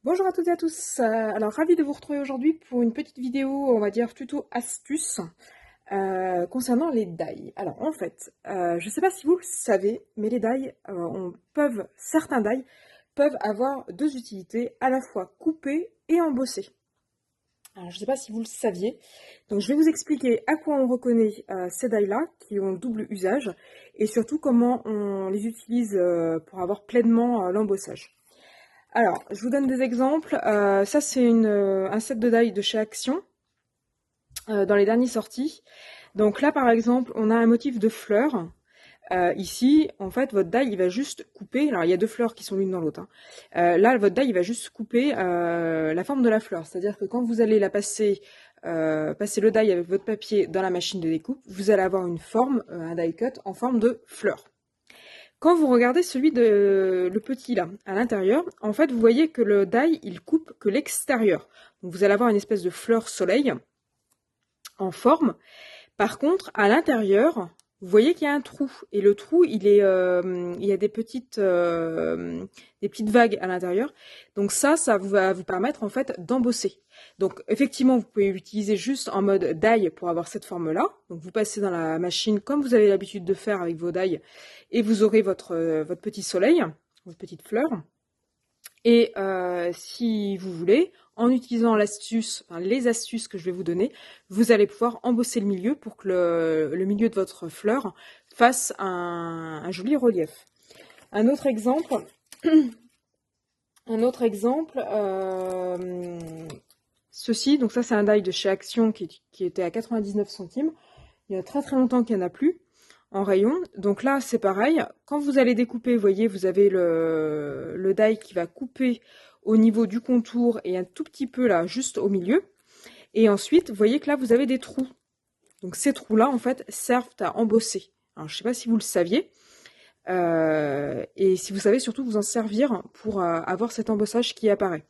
Bonjour à toutes et à tous, alors ravi de vous retrouver aujourd'hui pour une petite vidéo, on va dire tuto astuce concernant les die. Alors en fait, je ne sais pas si vous le savez, mais les die, certains die peuvent avoir deux utilités, à la fois couper et embosser. Alors je ne sais pas si vous le saviez, donc je vais vous expliquer à quoi on reconnaît ces die-là, qui ont double usage, et surtout comment on les utilise pour avoir pleinement l'embossage. Alors, je vous donne des exemples. Ça, c'est un set de die de chez Action, dans les derniers sorties. Donc là, par exemple, on a un motif de fleurs. Ici, en fait, votre die, il va juste couper. Alors, il y a deux fleurs qui sont l'une dans l'autre. Là, votre die, il va juste couper la forme de la fleur. C'est-à-dire que quand vous allez la passer le die avec votre papier dans la machine de découpe, vous allez avoir une forme, un die cut en forme de fleur. Quand vous regardez celui de le petit là, à l'intérieur, en fait, vous voyez que le die, il coupe que l'extérieur. Donc vous allez avoir une espèce de fleur soleil en forme. Par contre, à l'intérieur, vous voyez qu'il y a un trou. Et le trou, il y a des petites vagues à l'intérieur. Donc ça va vous permettre en fait d'embosser. Donc effectivement, vous pouvez l'utiliser juste en mode die pour avoir cette forme-là. Donc vous passez dans la machine comme vous avez l'habitude de faire avec vos die et vous aurez votre petit soleil, votre petite fleur. Et si vous voulez, en utilisant les astuces que je vais vous donner, vous allez pouvoir embosser le milieu pour que le milieu de votre fleur fasse un joli relief. Un autre exemple, ceci, donc ça c'est un die de chez Action qui était à 99 centimes. Il y a très très longtemps qu'il n'y en a plus en rayon. Donc là, c'est pareil. Quand vous allez découper, vous voyez, vous avez le die qui va couper au niveau du contour et un tout petit peu là, juste au milieu. Et ensuite, vous voyez que là, vous avez des trous. Donc ces trous-là, en fait, servent à embosser. Alors, je ne sais pas si vous le saviez. Et si vous savez surtout vous en servir pour avoir cet embossage qui apparaît.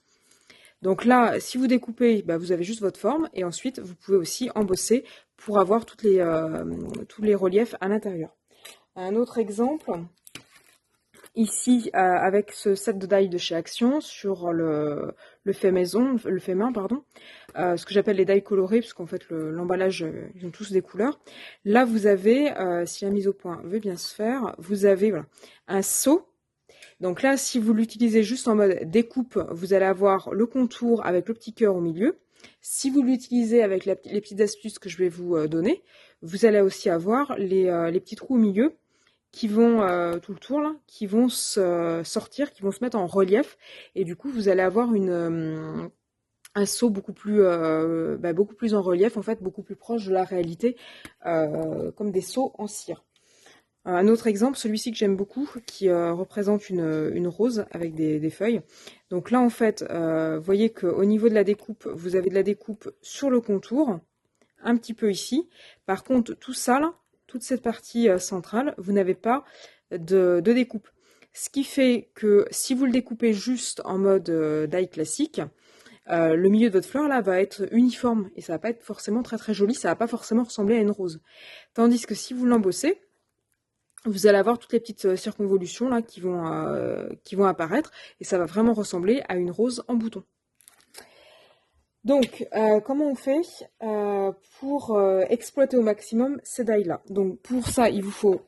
Donc là, si vous découpez, bah, vous avez juste votre forme et ensuite vous pouvez aussi embosser pour avoir tous les reliefs à l'intérieur. Un autre exemple, ici avec ce set de die de chez Action sur le fait main, pardon, ce que j'appelle les die colorés, parce qu'en fait l'emballage, ils ont tous des couleurs. Là vous avez, si la mise au point veut bien se faire, vous avez voilà, un seau. Donc là, si vous l'utilisez juste en mode découpe, vous allez avoir le contour avec le petit cœur au milieu. Si vous l'utilisez avec les petites astuces que je vais vous donner, vous allez aussi avoir les petits trous au milieu qui vont, tout le tour là, qui vont sortir, qui vont se mettre en relief. Et du coup, vous allez avoir un seau beaucoup plus en relief, en fait, beaucoup plus proche de la réalité, comme des seaux en cire. Un autre exemple, celui-ci que j'aime beaucoup, qui représente une rose avec des feuilles. Donc là, en fait, vous voyez qu'au niveau de la découpe, vous avez de la découpe sur le contour, un petit peu ici. Par contre, tout ça, là, toute cette partie centrale, vous n'avez pas de découpe. Ce qui fait que si vous le découpez juste en mode die classique, le milieu de votre fleur là va être uniforme et ça va pas être forcément très très joli, ça va pas forcément ressembler à une rose. Tandis que si vous l'embossez, vous allez avoir toutes les petites circonvolutions là qui vont apparaître et ça va vraiment ressembler à une rose en bouton. Donc, comment on fait pour exploiter au maximum ces die-là? Donc, pour ça, il vous faut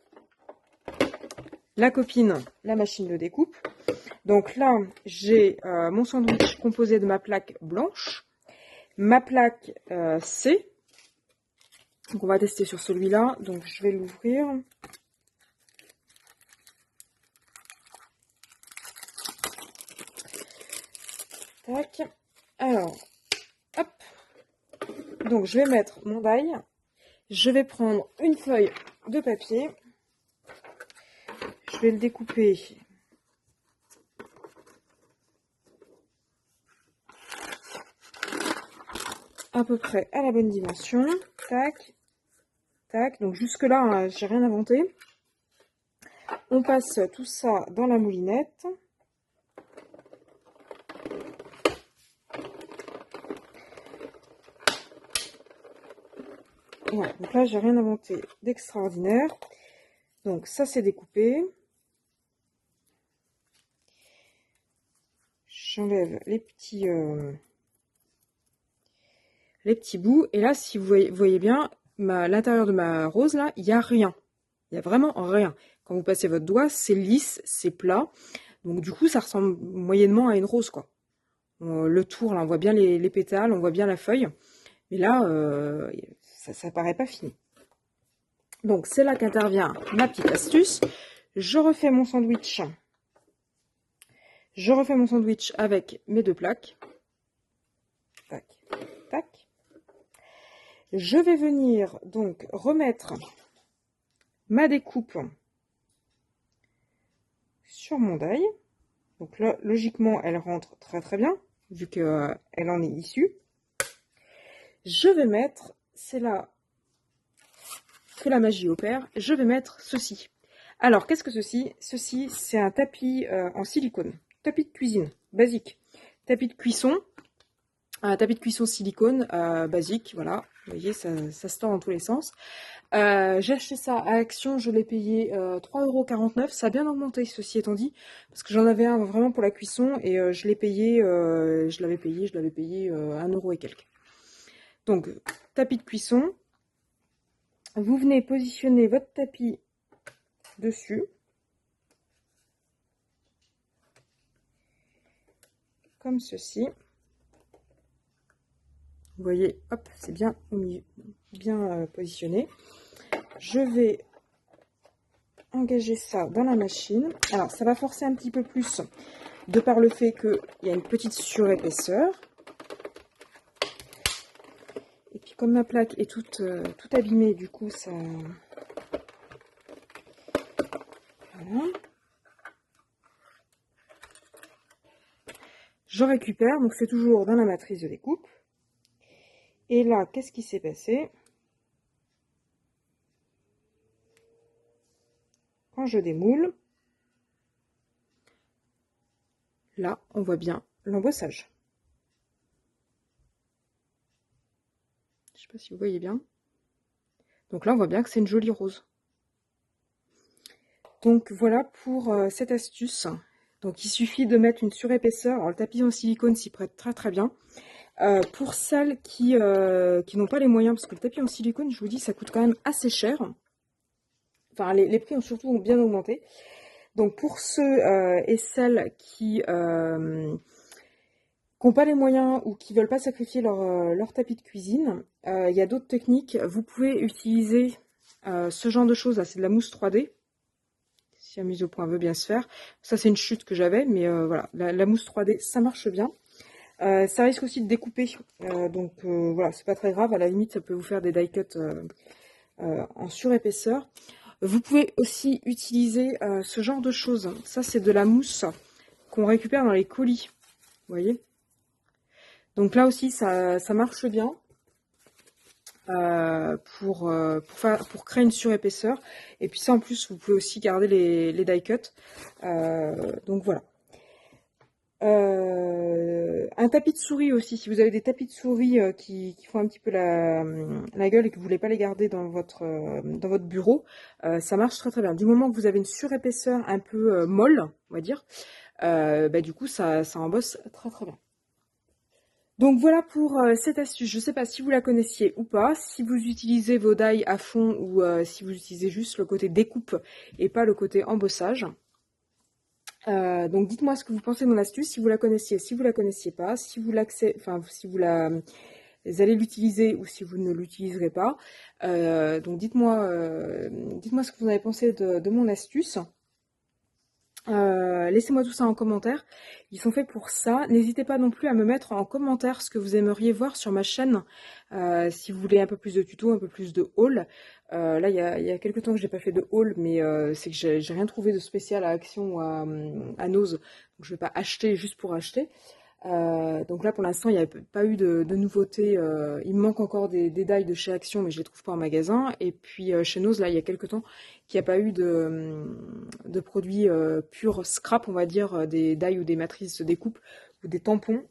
la copine, la machine de découpe. Donc là, j'ai mon sandwich composé de ma plaque blanche, ma plaque C. Donc, on va tester sur celui-là. Donc, je vais l'ouvrir. Tac. Alors, hop. Donc, je vais mettre mon die. Je vais prendre une feuille de papier. Je vais le découper à peu près à la bonne dimension. Tac. Tac. Donc, jusque-là, hein, j'ai rien inventé. On passe tout ça dans la moulinette. Voilà, donc là, j'ai rien inventé d'extraordinaire. Donc, ça, c'est découpé. j'enlève les petits bouts. Et là, si vous voyez bien, l'intérieur de ma rose, là, il n'y a rien. Il n'y a vraiment rien. Quand vous passez votre doigt, c'est lisse, c'est plat. Donc du coup, ça ressemble moyennement à une rose, quoi. Le tour, là, on voit bien les pétales, on voit bien la feuille. Mais là, ça paraît pas fini. Donc c'est là qu'intervient ma petite astuce. Je refais mon sandwich. Je refais mon sandwich avec mes 2 plaques. Tac, tac. Je vais venir donc remettre ma découpe sur mon die. Donc là, logiquement, elle rentre très très bien, vu qu'elle en est issue. Je vais mettre, c'est là que la magie opère, je vais mettre ceci. Alors, qu'est-ce que ceci? Ceci, c'est un tapis en silicone. Tapis de cuisine, basique. Tapis de cuisson. Un tapis de cuisson silicone basique, voilà. Vous voyez, ça se tend dans tous les sens. J'ai acheté ça à Action, je l'ai payé 3,49 €. Ça a bien augmenté, ceci étant dit, parce que j'en avais un vraiment pour la cuisson et je l'avais payé 1 € et quelques. Donc, tapis de cuisson. Vous venez positionner votre tapis dessus. Comme ceci. Vous voyez, hop, c'est bien au milieu, bien positionné. Je vais engager ça dans la machine. Alors, ça va forcer un petit peu plus de par le fait qu'il y a une petite surépaisseur. Et puis, comme ma plaque est toute abîmée, du coup, ça... Voilà. Je récupère, donc c'est toujours dans la matrice de découpe. Et là, qu'est-ce qui s'est passé? Quand je démoule, là, on voit bien l'embossage. Je ne sais pas si vous voyez bien. Donc là, on voit bien que c'est une jolie rose. Donc voilà pour cette astuce. Donc il suffit de mettre une surépaisseur. Alors le tapis en silicone s'y prête très très bien. Pour celles qui n'ont pas les moyens, parce que le tapis en silicone, je vous dis, ça coûte quand même assez cher. Enfin, les prix ont surtout bien augmenté. Donc pour ceux et celles qui n'ont pas les moyens ou qui ne veulent pas sacrifier leur tapis de cuisine, il y a d'autres techniques. Vous pouvez utiliser ce genre de choses. Là, c'est de la mousse 3D. Si la mise au point veut bien se faire. Ça, c'est une chute que j'avais, mais voilà, la mousse 3D, ça marche bien. Ça risque aussi de découper, donc voilà, c'est pas très grave. À la limite, ça peut vous faire des die cuts en surépaisseur. Vous pouvez aussi utiliser ce genre de choses. Ça, c'est de la mousse qu'on récupère dans les colis. Vous voyez? Donc là aussi, ça marche bien. Pour créer une surépaisseur. Et puis ça, en plus, vous pouvez aussi garder les die cuts. Donc voilà. Un tapis de souris aussi, si vous avez des tapis de souris qui font un petit peu la gueule et que vous voulez pas les garder dans votre bureau, ça marche très très bien. Du moment que vous avez une surépaisseur un peu molle, on va dire, du coup ça embosse très très bien. Donc voilà pour cette astuce. Je ne sais pas si vous la connaissiez ou pas, si vous utilisez vos die à fond ou si vous utilisez juste le côté découpe et pas le côté embossage. Donc dites-moi ce que vous pensez de mon astuce, si vous la connaissiez, si vous la connaissiez pas, si vous allez l'utiliser ou si vous ne l'utiliserez pas. Donc dites-moi ce que vous avez pensé de mon astuce. Laissez-moi tout ça en commentaire. Ils sont faits pour ça. N'hésitez pas non plus à me mettre en commentaire ce que vous aimeriez voir sur ma chaîne. Si vous voulez un peu plus de tutos, un peu plus de haul. Là, il y a quelques temps que j'ai pas fait de haul, mais c'est que j'ai rien trouvé de spécial à Action ou à Nose. Donc je vais pas acheter juste pour acheter. Donc là, pour l'instant, il n'y a pas eu de nouveautés. Il me manque encore des die de chez Action, mais je les trouve pas en magasin. Et puis chez Nose, là, il y a quelques temps qu'il n'y a pas eu de produits purs scrap, on va dire, des die ou des matrices de découpe ou des tampons.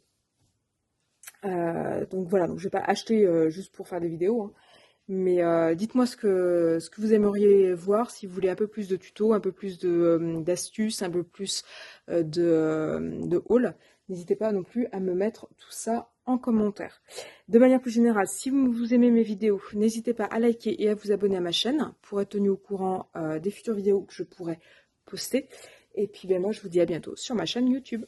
Donc voilà, donc je vais pas acheter juste pour faire des vidéos. Hein. Mais dites-moi ce que vous aimeriez voir, si vous voulez un peu plus de tutos, un peu plus d'astuces, un peu plus de haul. n'hésitez pas non plus à me mettre tout ça en commentaire. De manière plus générale, si vous aimez mes vidéos, n'hésitez pas à liker et à vous abonner à ma chaîne pour être tenu au courant des futures vidéos que je pourrai poster. Et puis moi je vous dis à bientôt sur ma chaîne YouTube.